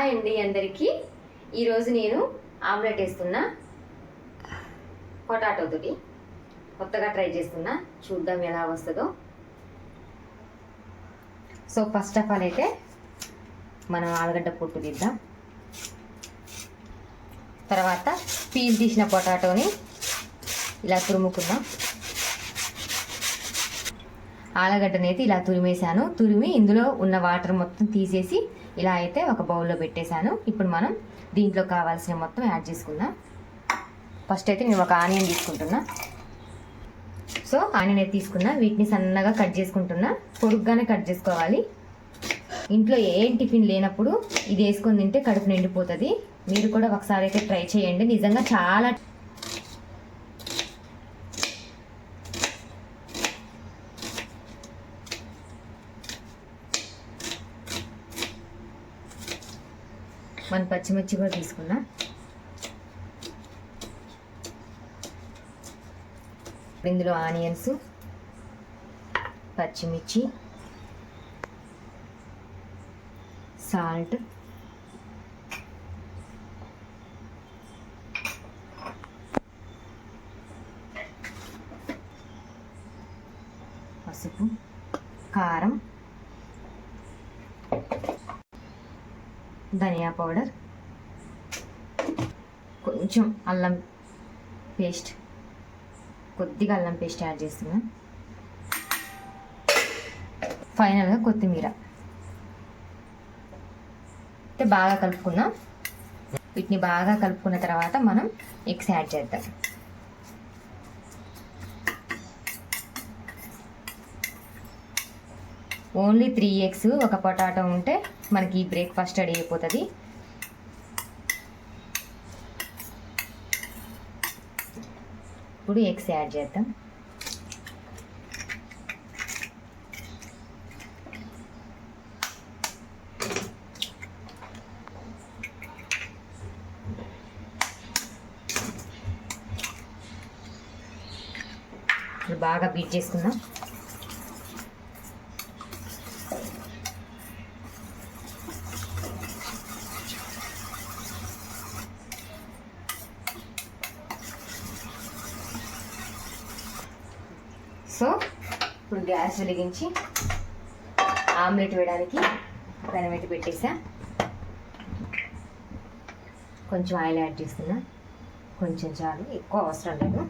Hi అండి అందరికీ. ఈరోజు నేను ఆమ్లెట్ వేస్తున్నా. పొటాటోతోటి కొత్తగా ట్రై చేస్తున్నా, చూద్దాం ఎలా వస్తుందో. సో ఫస్ట్ ఆఫ్ ఆల్ అయితే మనం ఆలుగడ్డ పొట్టు తీద్దాం. తర్వాత పీల్ తీసిన పొటాటోని ఇలా తురుముకుందాం. ఆలుగడ్డని అయితే ఇలా తురిమేసాను. తురిమి ఇందులో ఉన్న వాటర్ మొత్తం తీసేసి ఇలా అయితే ఒక బౌల్లో పెట్టేశాను. ఇప్పుడు మనం దీంట్లో కావాల్సిన మొత్తం యాడ్ చేసుకుందాం. ఫస్ట్ అయితే నేను ఒక ఆనియన్ తీసుకుంటున్నా. సో ఆనియన్ అయితే తీసుకున్నా, వీటిని సన్నగా కట్ చేసుకుంటున్నా. పొడుగ్గానే కట్ చేసుకోవాలి. ఇంట్లో ఏం టిఫిన్ లేనప్పుడు ఇది వేసుకొని తింటే కడుపు నిండిపోతుంది. మీరు కూడా ఒకసారి అయితే ట్రై చేయండి, నిజంగా చాలా మన పచ్చిమిర్చి కూడా తీసుకున్నా. ఇందులో ఆనియన్స్, పచ్చిమిర్చి, సాల్ట్, పసుపు, కారం, ధనియా పౌడర్, కొంచెం అల్లం పేస్ట్, కొద్దిగా అల్లం పేస్ట్ యాడ్ చేస్తున్నాం. ఫైనల్గా కొత్తిమీర అయితే బాగా కలుపుకున్నాం. వీటిని బాగా కలుపుకున్న తర్వాత మనం ఎగ్స్ యాడ్ చేద్దాం. ఓన్లీ 3 ఎగ్స్, ఒక పొటాటో ఉంటే మనకి బ్రేక్ఫాస్ట్ రెడీ అయిపోతుంది. ఇప్పుడు ఎగ్స్ యాడ్ చేద్దాం. ఇప్పుడు బాగా బీట్ చేసుకుందాం. సో ఇప్పుడు గ్యాస్ వెలిగించి ఆమ్లెట్ వేయడానికి పెనం పెట్టి పెట్టేసా. కొంచెం ఆయిల్ యాడ్ చేస్తున్నా, కొంచెం చాలు, ఎక్కువ అవసరం లేదు.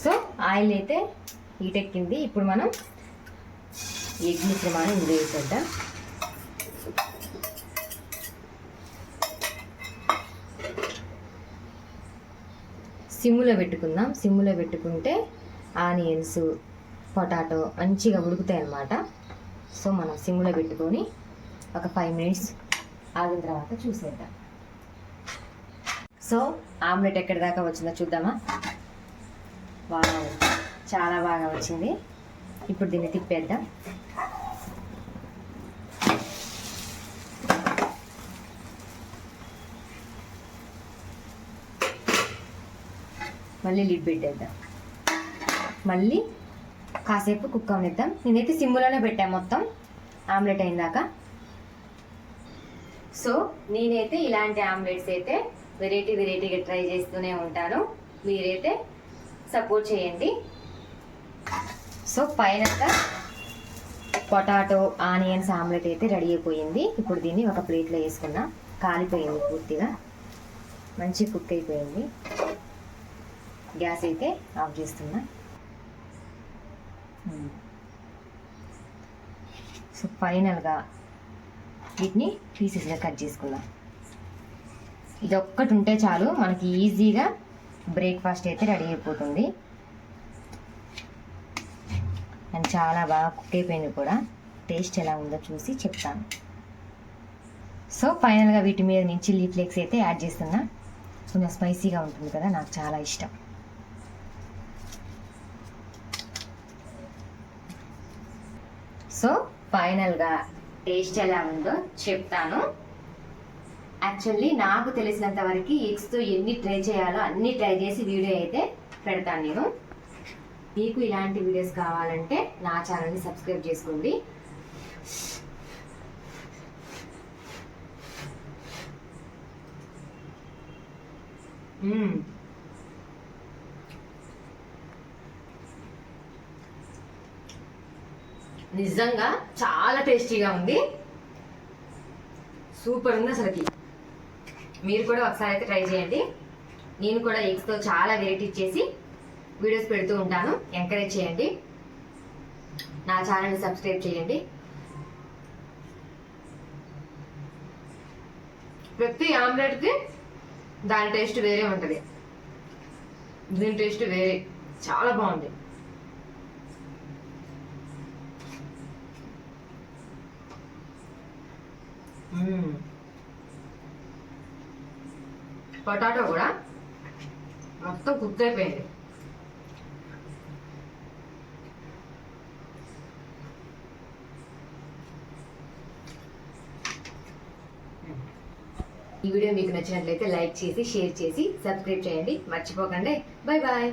సో ఆయిల్ అయితే హీట్ ఎక్కింది. ఇప్పుడు మనం ఎగ్ మిశ్రమాన్ని ఇందులో వేసేద్దాం. సిమ్ములో పెట్టుకుందాం. సిమ్ములో పెట్టుకుంటే ఆనియన్స్, పొటాటో మంచిగా ఉడుకుతాయి అన్నమాట. సో మనం సిమ్ములో పెట్టుకొని ఒక 5 మినిట్స్ ఆగిన తర్వాత చూసేద్దాం. సో ఆమ్లెట్ ఎక్కడి దాకా వచ్చిందో చూద్దామా. బాగా, చాలా బాగా వచ్చింది. ఇప్పుడు దీన్ని తిప్పేద్దాం. మళ్ళీ లిడ్ పెట్టేద్దాం. మళ్ళీ కాసేపు కుక్ అవనిద్దాం. నేనైతే సిమ్లోనే పెట్టాను మొత్తం ఆమ్లెట్ అయిందాక. సో నేనైతే ఇలాంటి ఆమ్లెట్స్ అయితే వెరైటీగా ట్రై చేస్తూనే ఉంటాను. మీరైతే సపోర్ట్ చేయండి. సో ఫైనల్గా పొటాటో ఆనియన్స్ ఆమ్లెట్ అయితే రెడీ అయిపోయింది. ఇప్పుడు దీన్ని ఒక ప్లేట్లో వేసుకున్నా. కాలిపోయింది, పూర్తిగా మంచి కుక్ అయిపోయింది. గ్యాస్ అయితే ఆఫ్ చేస్తున్నా. సో ఫైనల్గా వీటిని పీసెస్గా కట్ చేసుకుందాం. ఇది ఒక్కటి ఉంటే చాలు, మనకి ఈజీగా బ్రేక్ఫాస్ట్ అయితే రెడీ అయిపోతుంది. అండ్ చాలా బాగా కుక్ అయిపోయింది కూడా. టేస్ట్ ఎలా ఉందో చూసి చెప్తాను. సో ఫైనల్గా వీటి మీద నుంచి చిల్లీ ఫ్లేక్స్ అయితే యాడ్ చేస్తున్నా. కొంచెం స్పైసీగా ఉంటుంది కదా, నాకు చాలా ఇష్టం. సో ఫైనల్గా టేస్ట్ ఎలా ఉందో చెప్తాను. యాక్చువల్లీ నాకు తెలిసినంత వరకు ఎగ్స్తో ఎన్ని ట్రై చేయాలో అన్ని ట్రై చేసి వీడియో అయితే పెడతాను నేను. మీకు ఇలాంటి వీడియోస్ కావాలంటే నా ఛానల్ని సబ్స్క్రైబ్ చేసుకోండి. నిజంగా చాలా టేస్టీగా ఉంది, సూపర్ ఉంది అసలుకి. మీరు కూడా ఒకసారి అయితే ట్రై చేయండి. నేను కూడా ఎగ్స్తో చాలా వెరైటీ చేసి వీడియోస్ పెడుతూ ఉంటాను, ఎంకరేజ్ చేయండి. నా ఛానల్ని సబ్స్క్రైబ్ చేయండి. ప్రతి ఆమ్లెట్కి దాని టేస్ట్ వేరే ఉంటుంది, దీని టేస్ట్ వేరే, చాలా బాగుంది. పొటాటో కూడా మొత్తం కుక్ అయిపోయింది. ఈ వీడియో మీకు నచ్చినట్లయితే లైక్ చేసి షేర్ చేసి సబ్స్క్రైబ్ చేయండి, మర్చిపోకండి. Bye bye.